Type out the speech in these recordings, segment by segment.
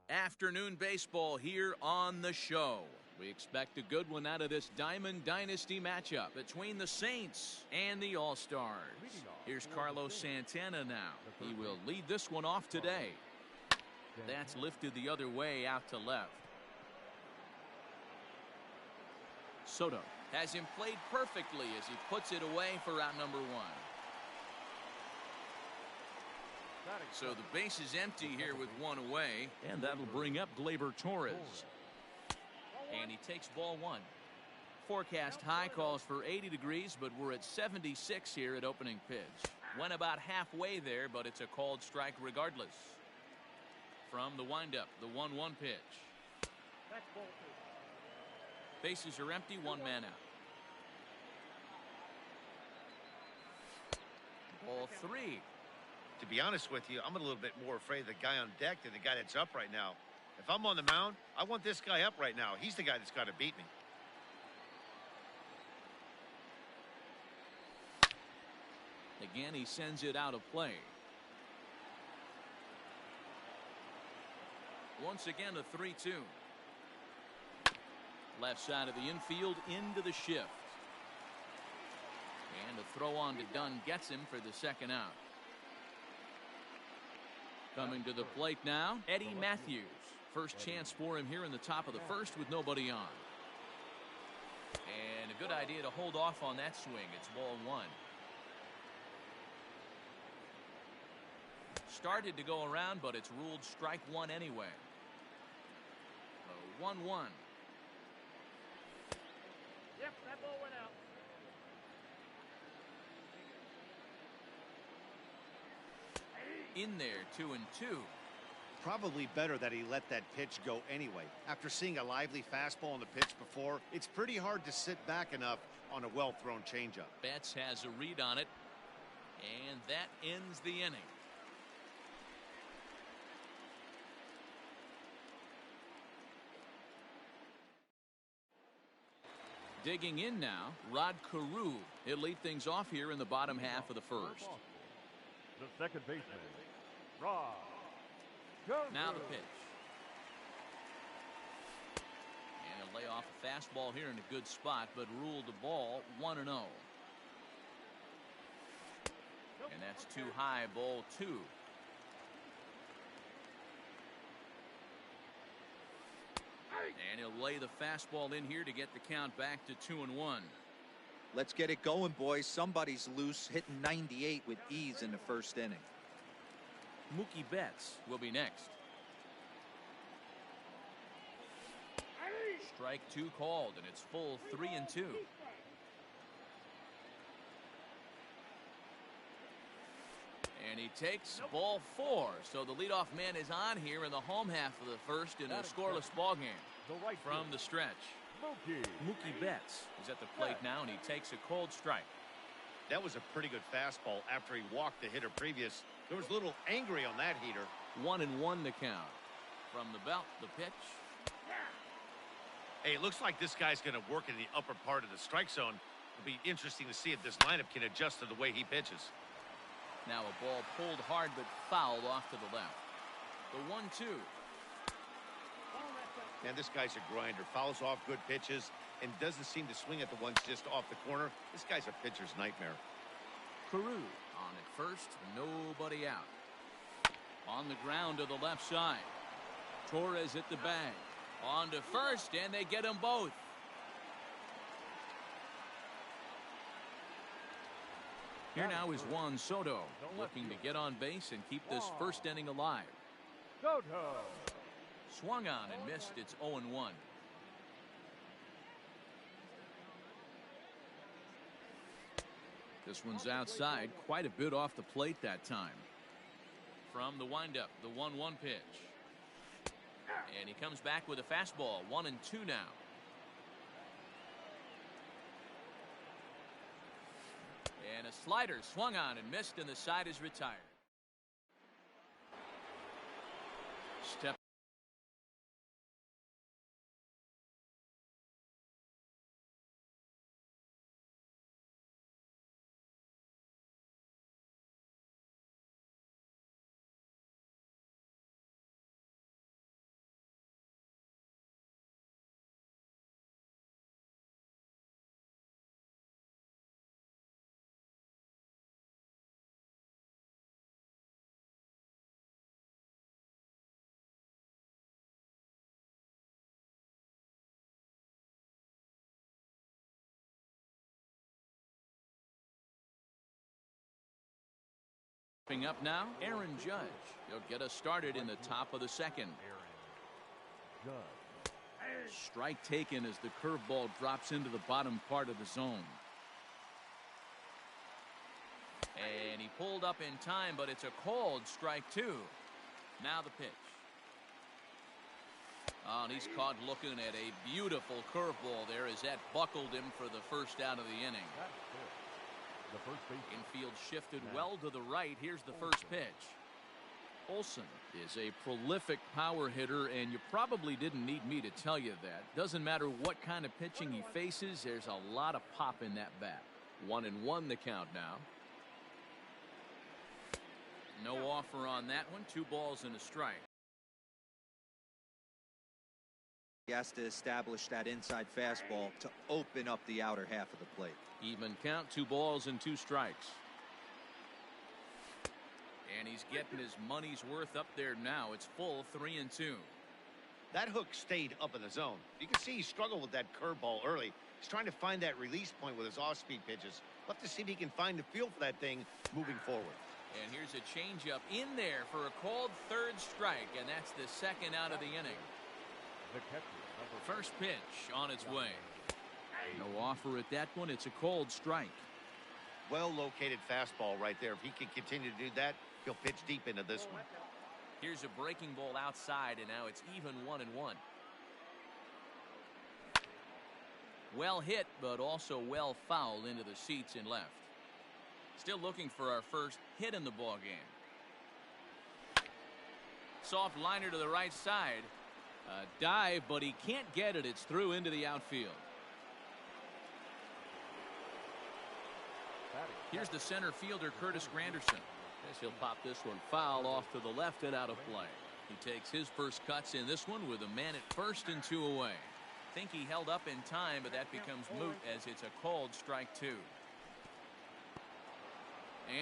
Afternoon baseball here on the show. We expect a good one out of this Diamond Dynasty matchup between the Saints and the All-Stars. Here's Carlos Santana now. He will lead this one off today. That's lifted the other way out to left. Soto has him played perfectly as he puts it away for out number one. So the base is empty here with one away, and that'll bring up Gleyber Torres. And he takes ball one. Forecast high calls for 80 degrees, but we're at 76 here at opening pitch. Went about halfway there, but it's a called strike regardless. From the windup, the 1-1 pitch. Bases are empty, one man out. Ball three. To be honest with you, I'm a little bit more afraid of the guy on deck than the guy that's up right now. If I'm on the mound, I want this guy up right now. He's the guy that's got to beat me. Again, he sends it out of play. Once again, a 3-2. Left side of the infield into the shift. And a throw on to Dunn gets him for the second out. Coming to the plate now, Eddie Matthews. First chance for him here in the top of the first with nobody on. And a good idea to hold off on that swing. It's ball one. Started to go around, but it's ruled strike one anyway. 1-1. Yep, that ball went out. In there, 2-2. Probably better that he let that pitch go anyway. After seeing a lively fastball on the pitch before, it's pretty hard to sit back enough on a well-thrown changeup. Betts has a read on it, and that ends the inning. Digging in now, Rod Carew. He'll lead things off here in the bottom half of the first. The second baseman, Rod. Now the pitch. And he'll lay off a fastball here in a good spot, but ruled the ball 1-0. And that's too high, ball two. And he'll lay the fastball in here to get the count back to 2-1. Let's get it going, boys. Somebody's loose, hitting 98 with ease in the first inning. Mookie Betts will be next. Strike two called, and it's full 3-2. And he takes ball four. So the leadoff man is on here in the home half of the first in a scoreless ball game. From the stretch, Mookie Betts is at the plate now, and he takes a cold strike. That was a pretty good fastball after he walked the hitter previous. There was a little angry on that heater. 1-1 the count. From the belt, the pitch. Hey, it looks like this guy's going to work in the upper part of the strike zone. It'll be interesting to see if this lineup can adjust to the way he pitches. Now a ball pulled hard but fouled off to the left. The 1-2. Man, this guy's a grinder. Fouls off good pitches and doesn't seem to swing at the ones just off the corner. This guy's a pitcher's nightmare. Carew on at first, nobody out. On the ground to the left side. Torres at the bag. On to first, and they get them both. Here now is Juan Soto, looking to get on base and keep this first inning alive. Soto. Swung on and missed. It's 0-1. This one's outside, quite a bit off the plate that time. From the windup, the 1-1 pitch. And he comes back with a fastball. 1-2 now. And a slider swung on and missed, and the side is retired. Step Coming up now, Aaron Judge. He'll get us started in the top of the second. Strike taken as the curveball drops into the bottom part of the zone. And he pulled up in time, but it's a called strike two. Now the pitch. Oh, and he's caught looking at a beautiful curveball there as that buckled him for the first out of the inning. Infield shifted well to the right. Here's the first pitch. Olson is a prolific power hitter, and you probably didn't need me to tell you that. Doesn't matter what kind of pitching he faces, there's a lot of pop in that bat. 1-1 the count now. No offer on that one. 2 balls and a strike. He has to establish that inside fastball to open up the outer half of the plate. Even count, 2 balls and 2 strikes. And he's getting his money's worth up there now. It's full 3-2. That hook stayed up in the zone. You can see he struggled with that curveball early. He's trying to find that release point with his off-speed pitches. We'll have to see if he can find the feel for that thing moving forward. And here's a changeup in there for a called third strike, and that's the second out of the inning. First pitch on its way. No offer at that one. It's a called strike. Well-located fastball right there. If he can continue to do that, he'll pitch deep into this one. Here's a breaking ball outside, and now it's even 1-1. Well hit, but also well fouled into the seats and left. Still looking for our first hit in the ball game. Soft liner to the right side. A dive, but he can't get it. It's through into the outfield. Here's the center fielder, Curtis Granderson. Guess he'll pop this one foul off to the left and out of play. He takes his first cuts in this one with a man at first and 2 away. Think he held up in time, but that becomes moot as it's a called strike 2.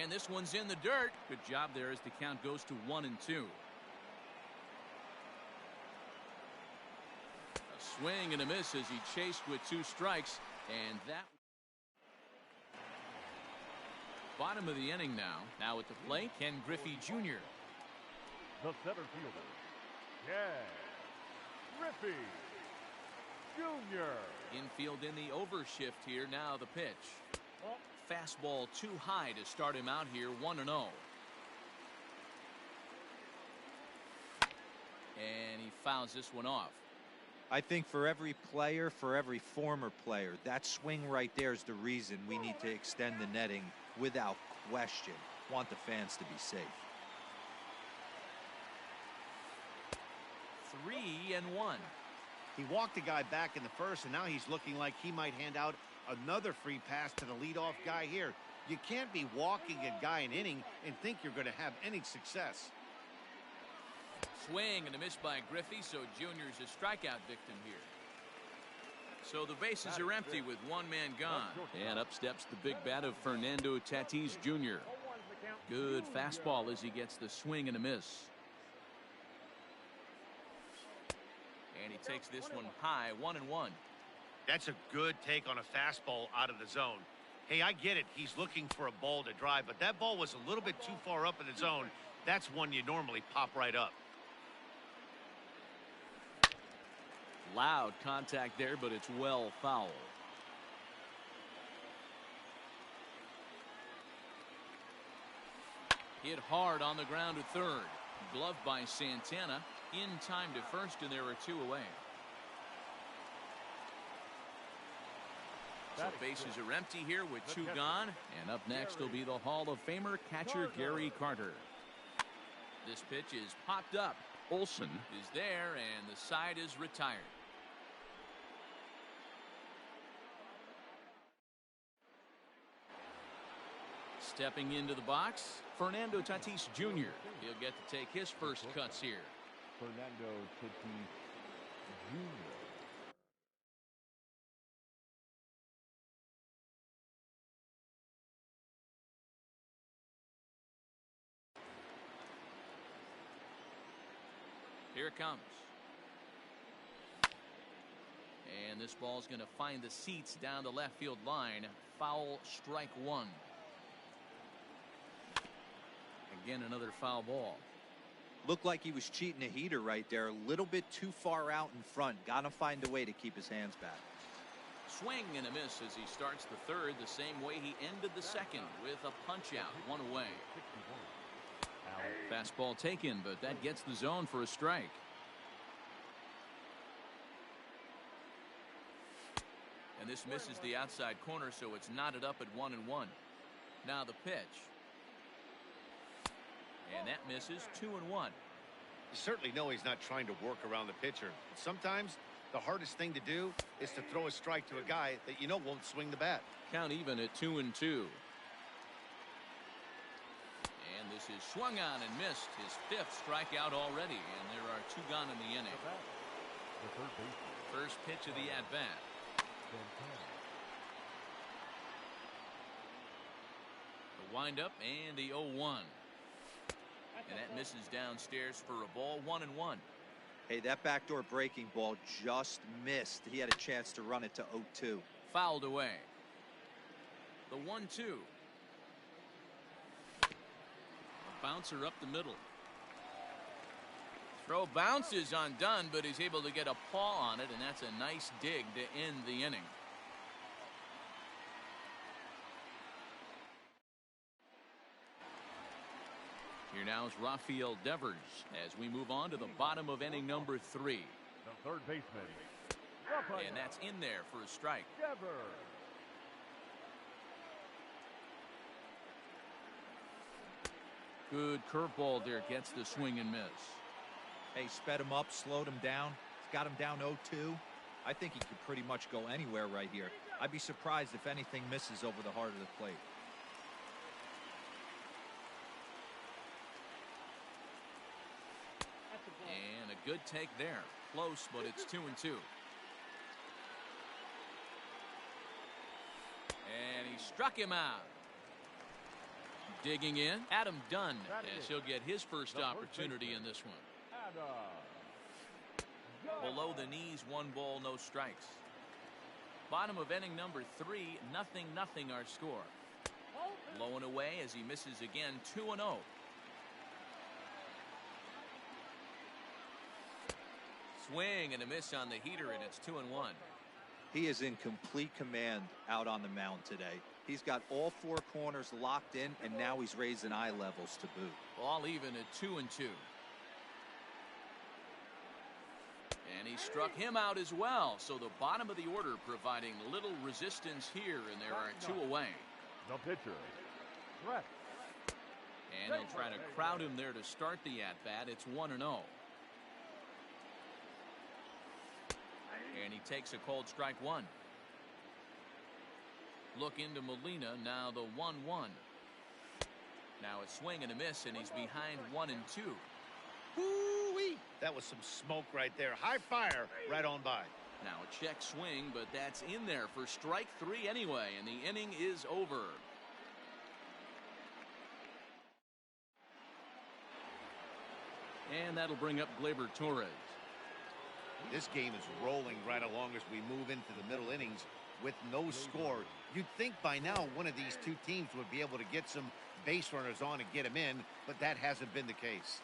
And this one's in the dirt. Good job there as the count goes to 1-2. A swing and a miss as he chased with 2 strikes, and that bottom of the inning now. Now at the plate, Ken Griffey Jr. The center fielder, Ken Griffey Jr. Infield in the overshift here. Now the pitch. Fastball too high to start him out here. 1-0. And he fouls this one off. I think for every player, for every former player, that swing right there is the reason we need to extend the netting without question. Want the fans to be safe. 3-1. He walked the guy back in the first, and now he's looking like he might hand out another free pass to the leadoff guy here. You can't be walking a guy an inning and think you're going to have any success. Swing and a miss by Griffey, so Junior's a strikeout victim here. So the bases are empty with 1 man gone. And up steps the big bat of Fernando Tatis Jr. Good fastball as he gets the swing and a miss. And he takes this one high. 1-1. That's a good take on a fastball out of the zone. Hey, I get it. He's looking for a ball to drive, but that ball was a little bit too far up in the zone. That's one you normally pop right up. Loud contact there, but it's well foul. Hit hard on the ground to third. Gloved by Santana. In time to first, and there are 2 away. So bases are empty here with 2 gone. And up next will be the Hall of Famer catcher Gary Carter. This pitch is popped up. Olson is there, and the side is retired. Stepping into the box, Fernando Tatis Jr. He'll get to take his first cuts here. Fernando Tatis Jr. Here it comes. And this ball's going to find the seats down the left field line. Foul, strike 1. And Again, another foul ball. Looked like he was cheating a heater right there. A little bit too far out in front. Got to find a way to keep his hands back. Swing and a miss as he starts the third the same way he ended the second with a punch out, one away. Fastball taken, but that gets the zone for a strike. And this misses the outside corner, so it's knotted up at 1-1. Now the pitch. And that misses 2-1. You certainly know he's not trying to work around the pitcher. Sometimes the hardest thing to do is to throw a strike to a guy that you know won't swing the bat. Count even at 2-2. And this is swung on and missed. His 5th strikeout already, and there are 2 gone in the inning. First pitch of the at-bat. The windup and the 0-1. And that misses downstairs for a ball, 1-1. Hey, that backdoor breaking ball just missed. He had a chance to run it to 0-2. Fouled away. The 1-2. A bouncer up the middle. Throw bounces on Dunn, but he's able to get a paw on it, and that's a nice dig to end the inning. Here now is Rafael Devers as we move on to the bottom of inning number 3. The third baseman. And that's in there for a strike. Devers. Good curveball there, gets the swing and miss. Hey, sped him up, slowed him down. He's got him down 0-2. I think he could pretty much go anywhere right here. I'd be surprised if anything misses over the heart of the plate. And a good take there. Close, but it's 2-2. And he struck him out. Digging in, Adam Dunn, as he'll get his first opportunity in this one. Below the knees, 1 ball, no strikes. Bottom of inning number 3, 0-0 our score. Low and away as he misses again, 2-0. Swing and a miss on the heater, and it's 2-1. He is in complete command out on the mound today. He's got all 4 corners locked in, and now he's raising eye levels to boot. All even at 2-2. And he struck him out as well. So the bottom of the order providing little resistance here, and there are 2 away. The pitcher. Brett. And they'll try to crowd him there to start the at-bat. It's 1-0. And he takes a cold strike 1. Look into Molina, now the 1-1. Now a swing and a miss, and he's behind 1-2. Woo-wee! That was some smoke right there. High fire right on by. Now a check swing, but that's in there for strike 3 anyway, and the inning is over. And that'll bring up Gleyber Torres. This game is rolling right along as we move into the middle innings with no score. You'd think by now one of these 2 teams would be able to get some base runners on and get him in, but that hasn't been the case.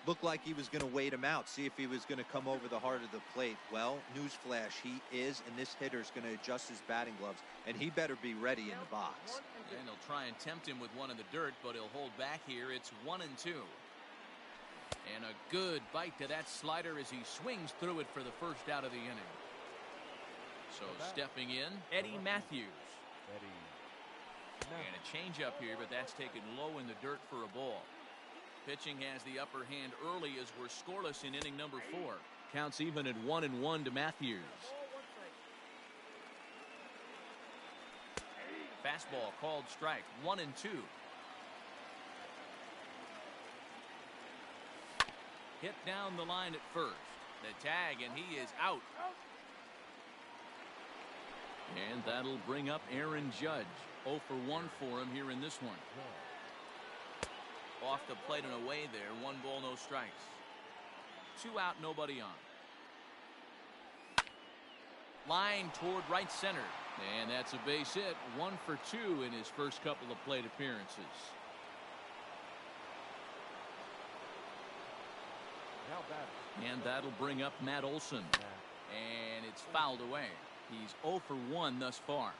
Looked like he was going to wait him out, see if he was going to come over the heart of the plate. Well, newsflash, he is, and this hitter's going to adjust his batting gloves, and he better be ready in the box. And he'll try and tempt him with one in the dirt, but he'll hold back here. It's 1-2. And a good bite to that slider as he swings through it for the first out of the inning. So stepping in, Eddie Matthews. And a changeup here, but that's taken low in the dirt for a ball. Pitching has the upper hand early as we're scoreless in inning number 4. Counts even at 1-1 to Matthews. Fastball called strike, 1-2. Hit down the line at first. The tag, and he is out. And that'll bring up Aaron Judge. 0 for 1 for him here in this one. Off the plate and away there. 1 ball, no strikes. 2 out, nobody on. Line toward right center. And that's a base hit. 1 for 2 in his first couple of plate appearances. Now batting. And that'll bring up Matt Olson. And it's fouled away. He's 0 for 1 thus far.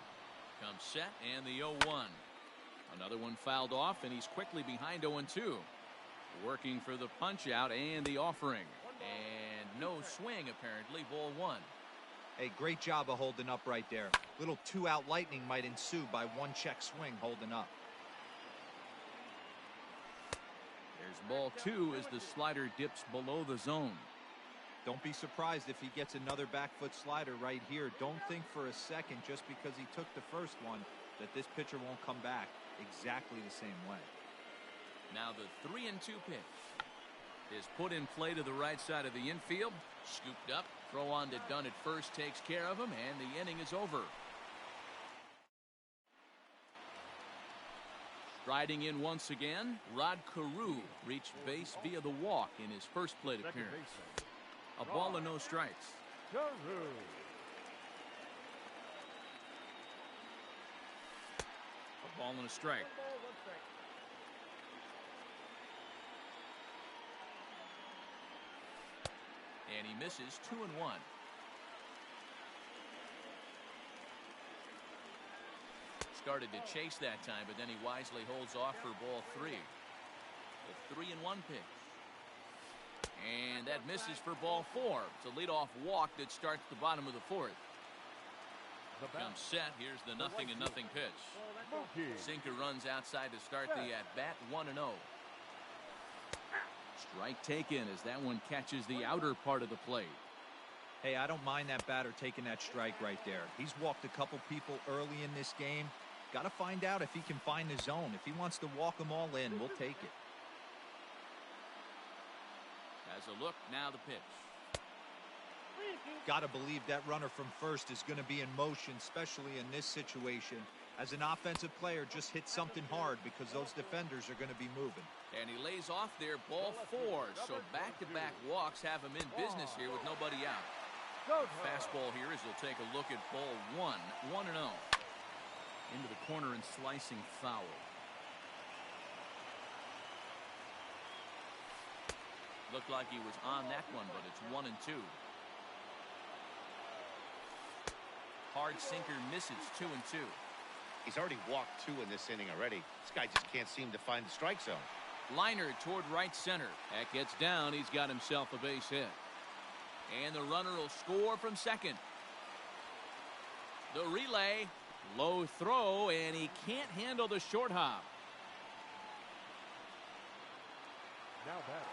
Comes set and the 0-1. Another one fouled off, and he's quickly behind 0-2. Working for the punch out and the offering. And no swing, apparently. Ball 1. Hey, great job of holding up right there. Little 2-out lightning might ensue by 1-check swing holding up. There's ball 2 as the slider dips below the zone. Don't be surprised if he gets another back foot slider right here. Don't think for a second, just because he took the first one, that this pitcher won't come back exactly the same way. Now the 3-2 pitch is put in play to the right side of the infield. Scooped up. Throw on to Dunn at first takes care of him, and the inning is over. Striding in once again, Rod Carew reached base via the walk in his first plate appearance. A ball and no strikes. A ball and a strike. And he misses 2-1. Started to chase that time, but then he wisely holds off for ball 3. The 3-1 pitch. And that misses for ball 4. It's a leadoff walk that starts the bottom of the 4th. Comes set. Here's the 0-0 pitch. Sinker runs outside to start the at-bat. 1-0. Strike taken as that one catches the outer part of the plate. Hey, I don't mind that batter taking that strike right there. He's walked a couple people early in this game. Got to find out if he can find the zone. If he wants to walk them all in, we'll take it. As a look, now the pitch. Got to believe that runner from first is going to be in motion, especially in this situation. As an offensive player, just hit something hard because those defenders are going to be moving. And he lays off there, ball 4. So back-to-back walks have him in business here with nobody out. Fastball here as he'll take a look at ball 1. 1-0. Into the corner and slicing foul. Looked like he was on that one, but it's 1-2. Hard sinker misses. 2-2. He's already walked 2 in this inning already. This guy just can't seem to find the strike zone. Liner toward right center. That gets down. He's got himself a base hit. And the runner will score from second. The relay. Low throw, and he can't handle the short hop. Now batting.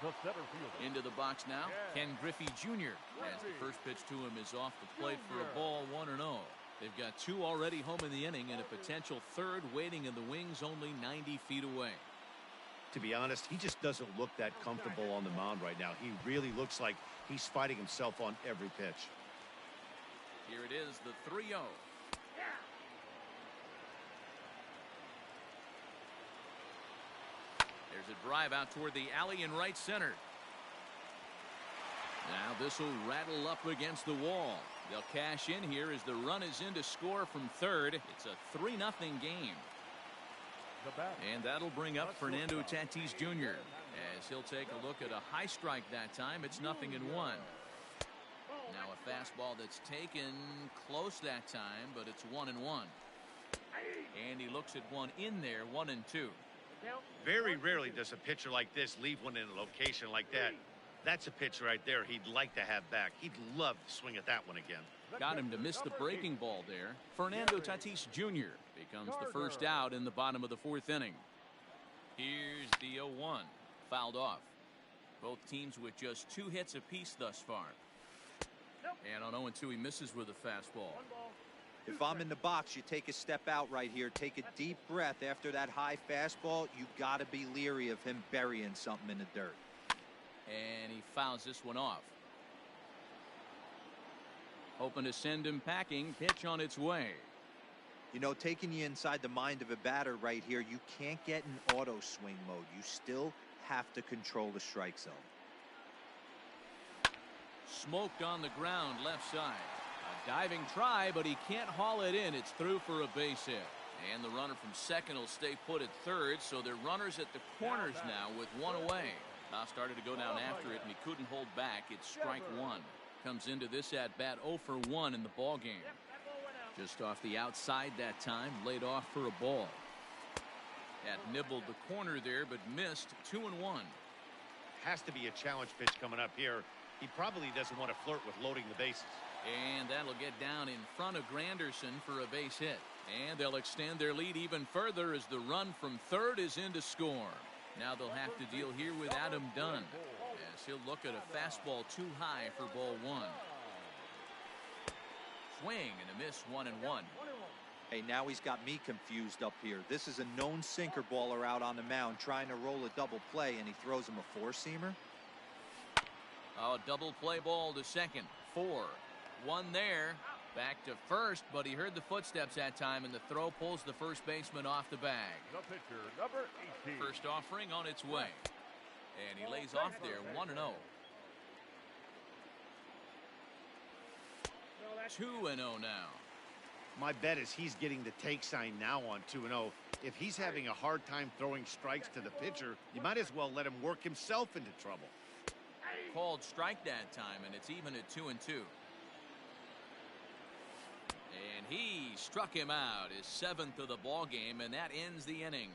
The center fielder. Into the box now, Ken Griffey Jr. as the first pitch to him is off the plate for a ball. 1-0. They've got 2 already home in the inning and a potential third waiting in the wings only 90 feet away. To be honest, he just doesn't look that comfortable on the mound right now. He really looks like he's fighting himself on every pitch. Here it is, the 3-0. There's a drive out toward the alley in right center. Now this will rattle up against the wall. They'll cash in here as the run is in to score from third. It's a 3-0 game. And that'll bring up Fernando Tatis Jr. as he'll take a look at a high strike that time. It's 0-1. Now a fastball that's taken close that time, but it's 1-1. And he looks at one in there, 1-2. Very rarely does a pitcher like this leave one in a location like that. That's a pitch right there he'd like to have back. He'd love to swing at that one again. Got him to miss the breaking ball there. Fernando Tatis Jr. becomes the first out in the bottom of the 4th inning. Here's the 0-1. Fouled off. Both teams with just 2 hits apiece thus far. And on 0-2 he misses with a fastball. If I'm in the box, you take a step out right here. Take a deep breath after that high fastball. You got to be leery of him burying something in the dirt. And he fouls this one off. Hoping to send him packing. Pitch on its way. You know, taking you inside the mind of a batter right here, you can't get in auto swing mode. You still have to control the strike zone. Smoked on the ground left side. A diving try, but he can't haul it in. It's through for a base hit. And the runner from second will stay put at third, so they're runners at the corners now with 1 away. Started to go down after it, and he couldn't hold back. It's strike one. Comes into this at bat 0 for 1 in the ball game. Just off the outside that time, laid off for a ball. That nibbled the corner there, but missed. 2-1. Has to be a challenge pitch coming up here. He probably doesn't want to flirt with loading the bases. And that'll get down in front of Granderson for a base hit. And they'll extend their lead even further as the run from third is in to score. Now they'll have to deal here with Adam Dunn, as he'll look at a fastball too high for ball one. Swing and a miss, 1-1. Hey, now he's got me confused up here. This is a known sinker baller out on the mound trying to roll a double play, and he throws him a four-seamer. Oh, double play ball to second. 4. 1 there. Back to first, but he heard the footsteps that time, and the throw pulls the first baseman off the bag. The pitcher, number 18. First offering on its way. And he lays off there, 1-0. 2-0 now. My bet is he's getting the take sign now on 2-0. If he's having a hard time throwing strikes to the pitcher, you might as well let him work himself into trouble. Called strike that time, and it's even at 2-2. And he struck him out, his 7th of the ball game, and that ends the inning.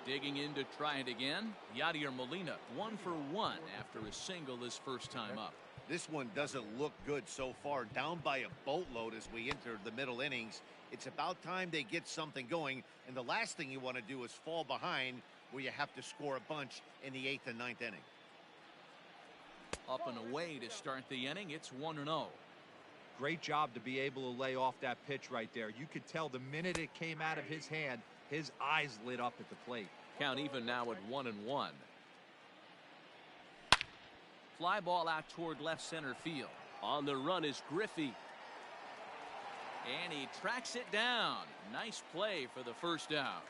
Digging in to try it again, Yadier Molina, 1 for 1 after a single his first time up. This one doesn't look good so far. Down by a boatload as we enter the middle innings. It's about time they get something going, and the last thing you want to do is fall behind where you have to score a bunch in the 8th and 9th inning. Up and away to start the inning. It's 1-0. Great job to be able to lay off that pitch right there. You could tell the minute it came out of his hand, his eyes lit up at the plate. Count even now at 1-1. Fly ball out toward left center field. On the run is Griffey. And he tracks it down. Nice play for the first out.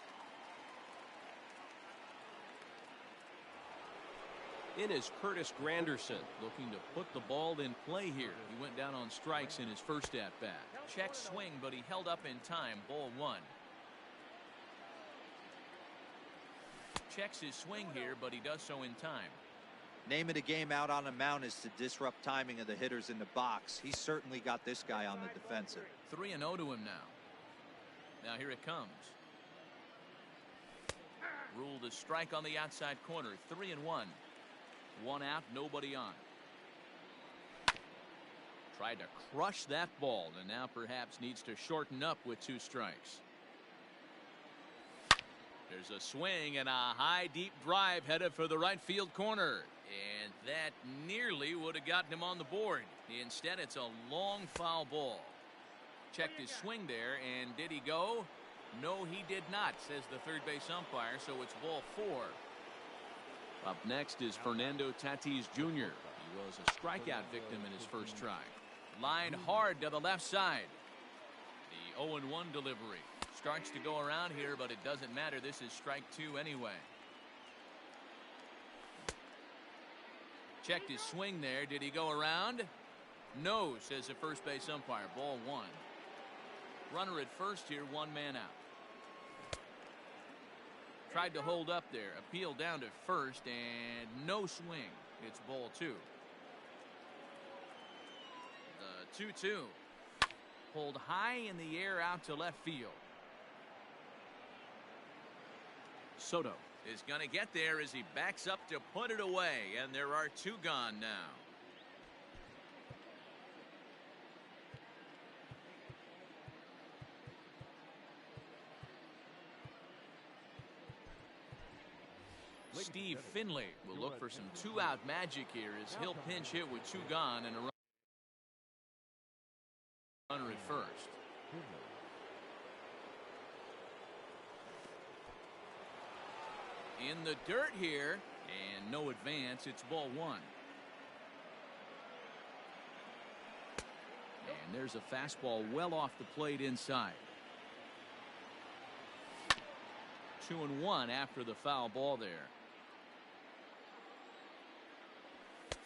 In is Curtis Granderson, looking to put the ball in play here. He went down on strikes in his first at bat. Check swing, but he held up in time. Ball 1. Checks his swing here, but he does so in time. Name of the game out on the mound is to disrupt timing of the hitters in the box. He's certainly got this guy on the defensive. 3-0 to him now. Now here it comes. Ruled a strike on the outside corner. 3-1. 1 out, nobody on. Tried to crush that ball, and now perhaps needs to shorten up with 2 strikes. There's a swing and a high deep drive headed for the right field corner, and that nearly would have gotten him on the board. Instead, it's a long foul ball. Checked his swing there, and did he go? No, he did not, says the third base umpire, so it's ball 4. Up next is Fernando Tatis Jr. He was a strikeout victim in his first try. Line hard to the left side. The 0-1 delivery. Starts to go around here, but it doesn't matter. This is strike 2 anyway. Checked his swing there. Did he go around? No, says the first base umpire. Ball 1. Runner at first here, 1 man out. Tried to hold up there. Appeal down to first, and no swing. It's ball 2. The 2-2. Pulled high in the air out to left field. Soto is going to get there as he backs up to put it away, and there are 2 gone now. Steve Finley will look for some 2-out magic here as he'll pinch hit with 2 gone and a runner at first. In the dirt here, and no advance. It's ball 1. And there's a fastball well off the plate inside. 2-1 after the foul ball there.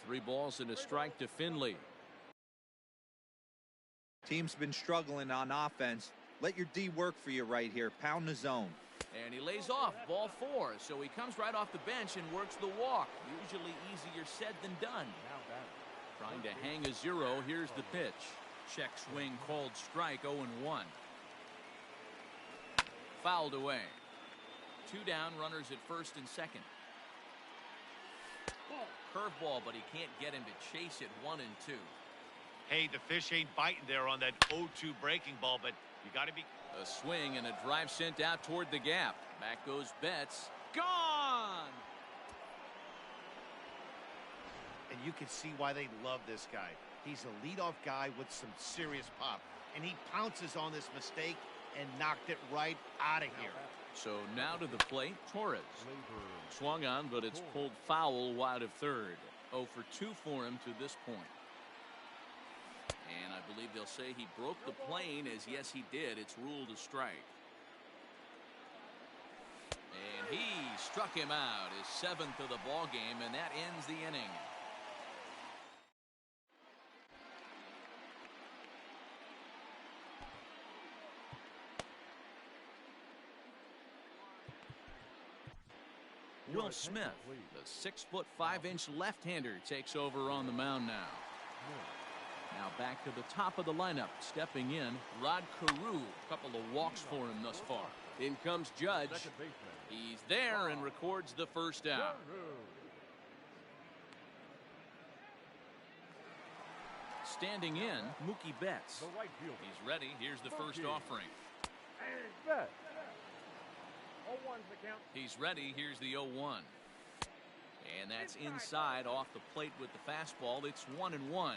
3 balls and a strike to Finley. Team's been struggling on offense. Let your D work for you right here. Pound the zone. And he lays off, ball 4. So he comes right off the bench and works the walk. Usually easier said than done. Trying to hang a 0. Here's the pitch. Check swing called strike, 0-1. Fouled away. 2 down, runners at first and second. Curveball, but he can't get him to chase it. 1-2. Hey, the fish ain't biting there on that 0-2 breaking ball, but you got to be. A swing and a drive sent out toward the gap. Back goes Betts. Gone! And you can see why they love this guy. He's a leadoff guy with some serious pop. And he pounces on this mistake and knocked it right out of here. So now to the plate, Torres. Swung on, but it's pulled foul wide of third. 0 for 2 for him to this point. And I believe they'll say he broke the plane, as yes he did. It's ruled a strike. And he struck him out, his 7th of the ball game, and that ends the inning. Will Smith, the 6'5" left-hander, takes over on the mound now. Now back to the top of the lineup. Stepping in, Rod Carew. A couple of walks for him thus far. In comes Judge. He's there and records the first out. Standing in, Mookie Betts. He's ready. Here's the first offering. He's ready. Here's the 0-1. And that's inside off the plate with the fastball. It's 1-1.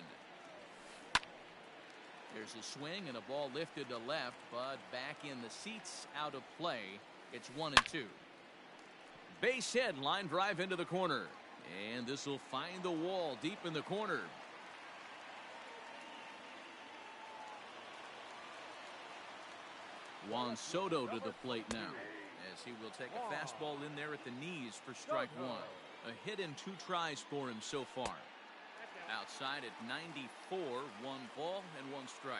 There's a swing and a ball lifted to left, but back in the seats, out of play. It's 1-2. Base hit, line drive into the corner. And this will find the wall deep in the corner. Juan Soto to the plate now, as he will take a fastball in there at the knees for strike 1. A hit in 2 tries for him so far. Outside at 94, 1 ball and 1 strike.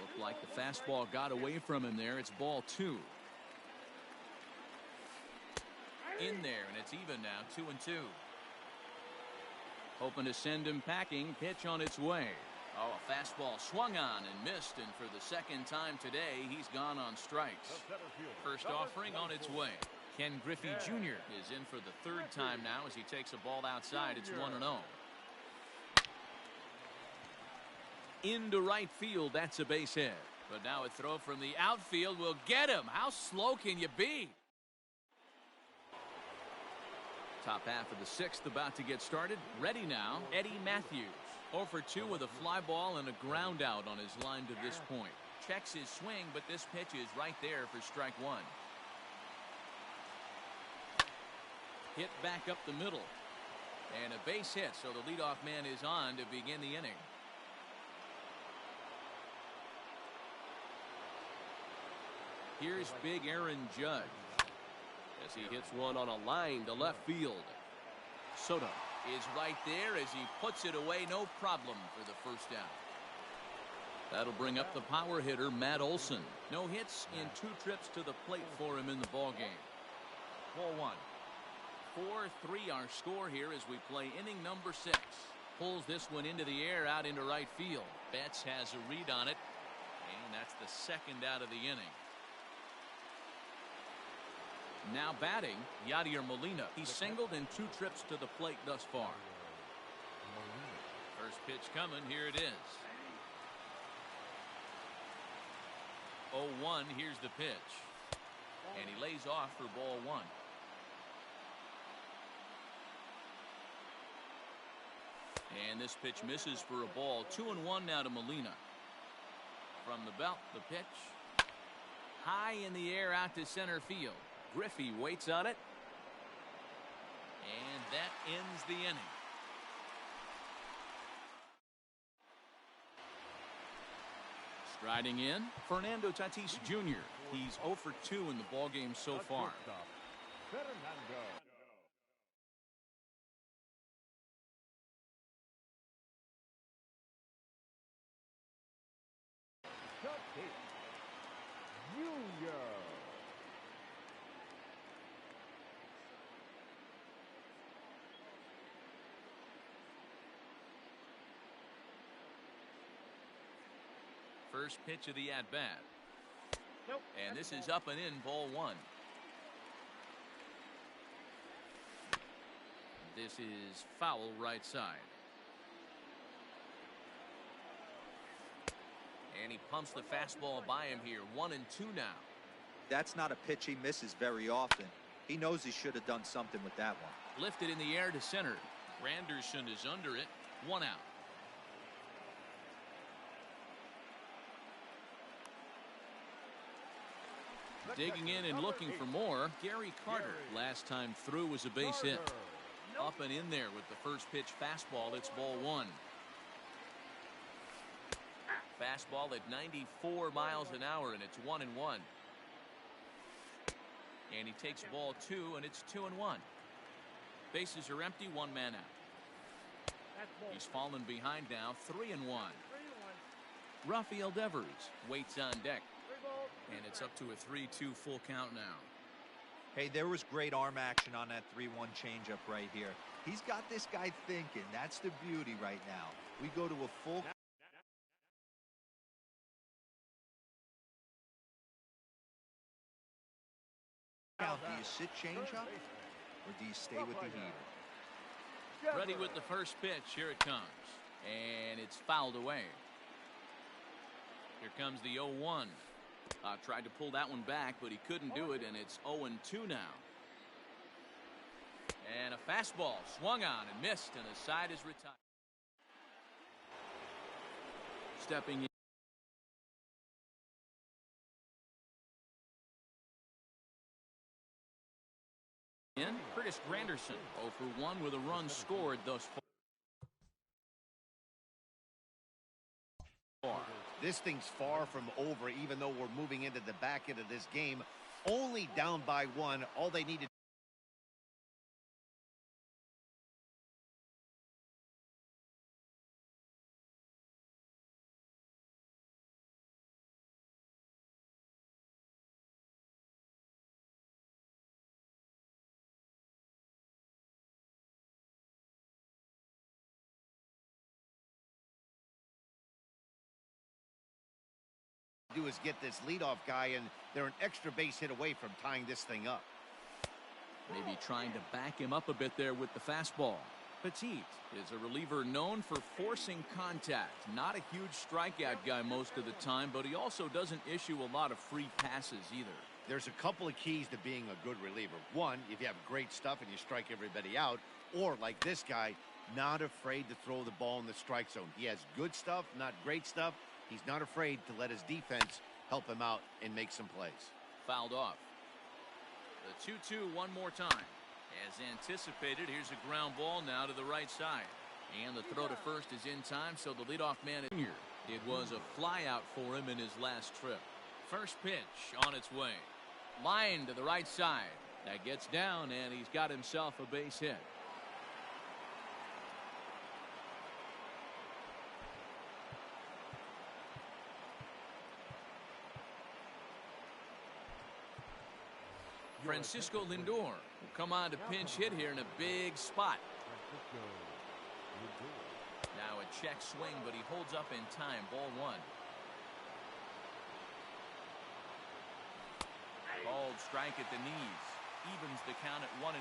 Looked like the fastball got away from him there. It's ball 2. In there, and it's even now, 2-2. Hoping to send him packing. Pitch on its way. Oh, a fastball swung on and missed, and for the second time today, he's gone on strikes. First offering on its way. Ken Griffey Jr. is in for the 3rd time now as he takes a ball outside. It's 1-0. Into right field, that's a base hit. But now a throw from the outfield will get him. How slow can you be? Top half of the 6th about to get started. Ready now, Eddie Matthews. 0 for 2 with a fly ball and a ground out on his line to this point. Checks his swing, but this pitch is right there for strike 1. Hit back up the middle. And a base hit, so the leadoff man is on to begin the inning. Here's big Aaron Judge as he hits one on a line to left field. Soto is right there as he puts it away, no problem for the first out. That'll bring up the power hitter, Matt Olson. No hits in 2 trips to the plate for him in the ball game. Ball 1. 4-3 our score here as we play inning number 6. Pulls this one into the air out into right field. Betts has a read on it, and that's the 2nd out of the inning. Now batting, Yadier Molina. He's singled in 2 trips to the plate thus far. First pitch coming. Here it is. 0-1. Here's the pitch. And he lays off for ball 1. And this pitch misses for a ball. 2-1 now to Molina. From the belt, the pitch. High in the air out to center field. Griffey waits on it. And that ends the inning. Striding in, Fernando Tatis Jr. He's 0 for 2 in the ballgame so far. Junior. First pitch of the at-bat. Nope. And this is up and in, ball one. This is foul right side. And he pumps the fastball by him here. 1-2 now. That's not a pitch he misses very often. He knows he should have done something with that one. Lifted in the air to center. Granderson is under it. 1 out. Digging in and looking for more, Gary Carter. Last time through was a base hit. Up and in there with the first pitch fastball. It's ball one. Fastball at 94 miles an hour, and it's 1-1. And he takes ball two, and it's 2-1. Bases are empty, 1 man out. He's fallen behind now, 3-1. Rafael Devers waits on deck. And it's up to a 3-2 full count now. Hey, there was great arm action on that 3-1 changeup right here. He's got this guy thinking. That's the beauty right now. We go to a full count. Do you sit changeup or do you stay with the heater? Ready with the first pitch. Here it comes. And it's fouled away. Here comes the 0-1. Tried to pull that one back, but he couldn't do it, and it's 0-2 now. And a fastball swung on and missed, and the side is retired. Stepping in, Curtis Granderson, 0 for 1 with a run scored thus far. This thing's far from over, even though we're moving into the back end of this game. Only down by 1. All they need to do is get this leadoff guy, and they're an extra base hit away from tying this thing up. Maybe trying to back him up a bit there with the fastball. Petit is a reliever known for forcing contact. Not a huge strikeout guy most of the time, but he also doesn't issue a lot of free passes either. There's a couple of keys to being a good reliever. One, if you have great stuff and you strike everybody out, or like this guy, not afraid to throw the ball in the strike zone. He has good stuff, not great stuff. He's not afraid to let his defense help him out and make some plays. Fouled off. The 2-2 one more time. As anticipated, here's a ground ball now to the right side. And the throw to first is in time, so the leadoff man is here. It was a flyout for him in his last trip. First pitch on its way. Line to the right side. That gets down, and he's got himself a base hit. Francisco Lindor will come on to pinch hit here in a big spot. Now a check swing, but he holds up in time. Ball one. Called strike at the knees. Evens the count at 1-1.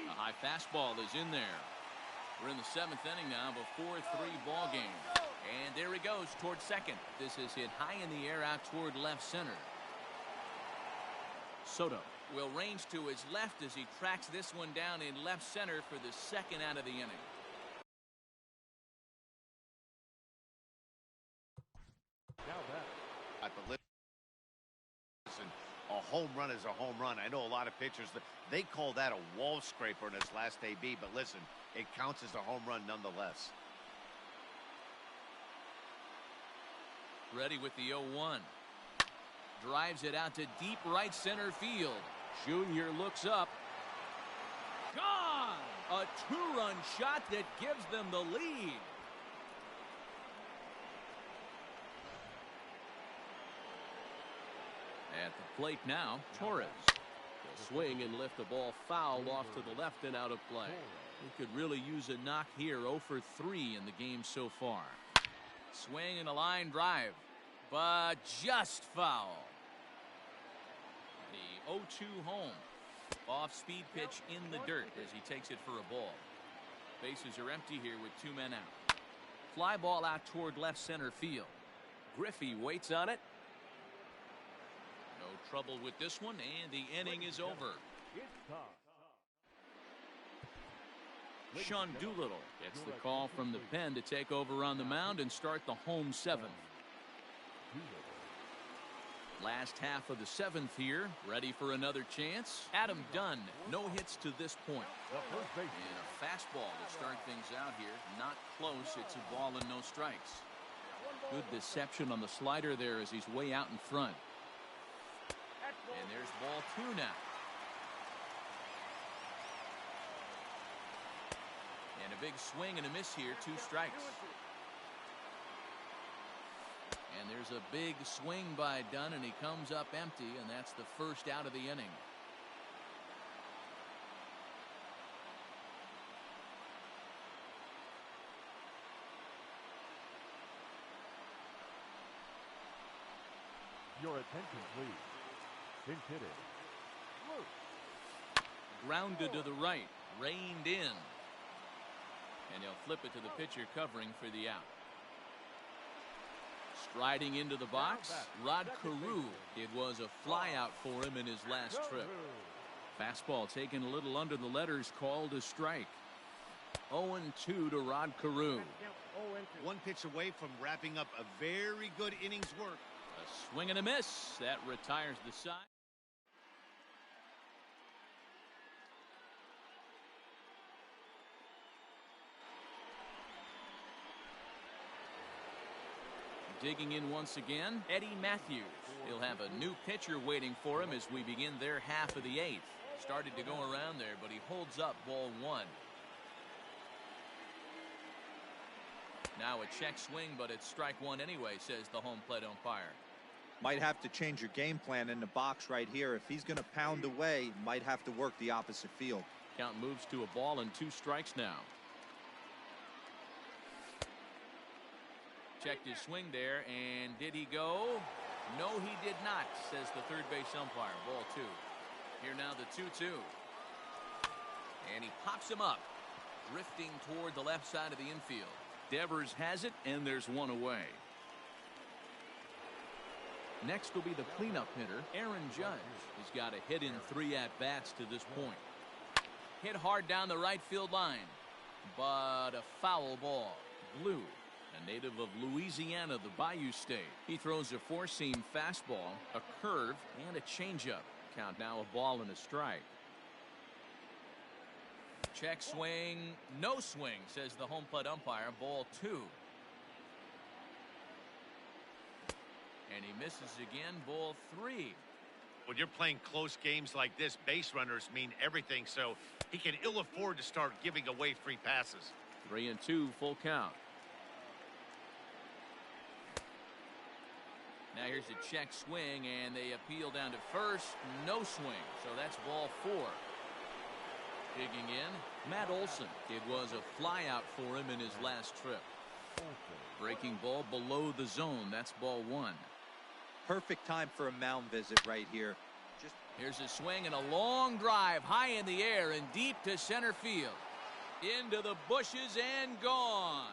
A high fastball is in there. We're in the 7th inning now of a 4-3 ball game. And there he goes toward second. This is hit high in the air out toward left center. Soto will range to his left as he tracks this one down in left center for the second out of the inning. Listen, a home run is a home run. I know a lot of pitchers, they call that a wall scraper in his last AB, but listen, it counts as a home run nonetheless. Ready with the 0-1. Drives it out to deep right center field. Junior looks up. Gone! A 2-run shot that gives them the lead. At the plate now, Torres. He'll swing and lift the ball foul off to the left and out of play. He could really use a knock here. 0 for 3 in the game so far. Swing and a line drive, but just foul. The 0-2 home. Off-speed pitch in the dirt as he takes it for a ball. Bases are empty here with 2 men out. Fly ball out toward left center field. Griffey waits on it. No trouble with this one, and the inning is over. Sean Doolittle gets the call from the pen to take over on the mound and start the home 7th. Last half of the 7th here, ready for another chance. Adam Dunn, no hits to this point. And a fastball to start things out here. Not close, it's a ball and no strikes. Good deception on the slider there as he's way out in front. And there's ball 2 now. And a big swing and a miss here, 2 strikes. And there's a big swing by Dunn, and he comes up empty, and that's the first out of the inning. Your attention, please. Pinch hitting. Grounded to the right, reined in. And he'll flip it to the pitcher covering for the out. Striding into the box, Rod Carew. It was a flyout for him in his last trip. Fastball taken a little under the letters, called a strike. 0-2 to Rod Carew. 1 pitch away from wrapping up a very good inning's work. A swing and a miss. That retires the side. Digging in once again, Eddie Matthews. He'll have a new pitcher waiting for him as we begin their half of the 8th. Started to go around there, but he holds up ball 1. Now a check swing, but it's strike 1 anyway, says the home plate umpire. Might have to change your game plan in the box right here. If he's going to pound away, might have to work the opposite field. Count moves to a ball and 2 strikes now. Checked his swing there, and did he go? No, he did not, says the third base umpire. Ball 2. Here now the 2-2. And he pops him up, drifting toward the left side of the infield. Devers has it, and there's 1 away. Next will be the cleanup hitter, Aaron Judge. He's got a hit in 3 at-bats to this point. Hit hard down the right field line, but a foul ball. Blue, a native of Louisiana, the Bayou State. He throws a 4-seam fastball, a curve, and a changeup. Count now a ball and a strike. Check swing, no swing, says the home plate umpire. Ball 2. And he misses again. Ball 3. When you're playing close games like this, base runners mean everything, so he can ill afford to start giving away free passes. 3-2, full count. Now here's a check swing, and they appeal down to first. No swing, so that's ball 4. Digging in, Matt Olson. It was a flyout for him in his last trip. Breaking ball below the zone. That's ball 1. Perfect time for a mound visit right here. Here's a swing and a long drive high in the air and deep to center field. Into the bushes and gone.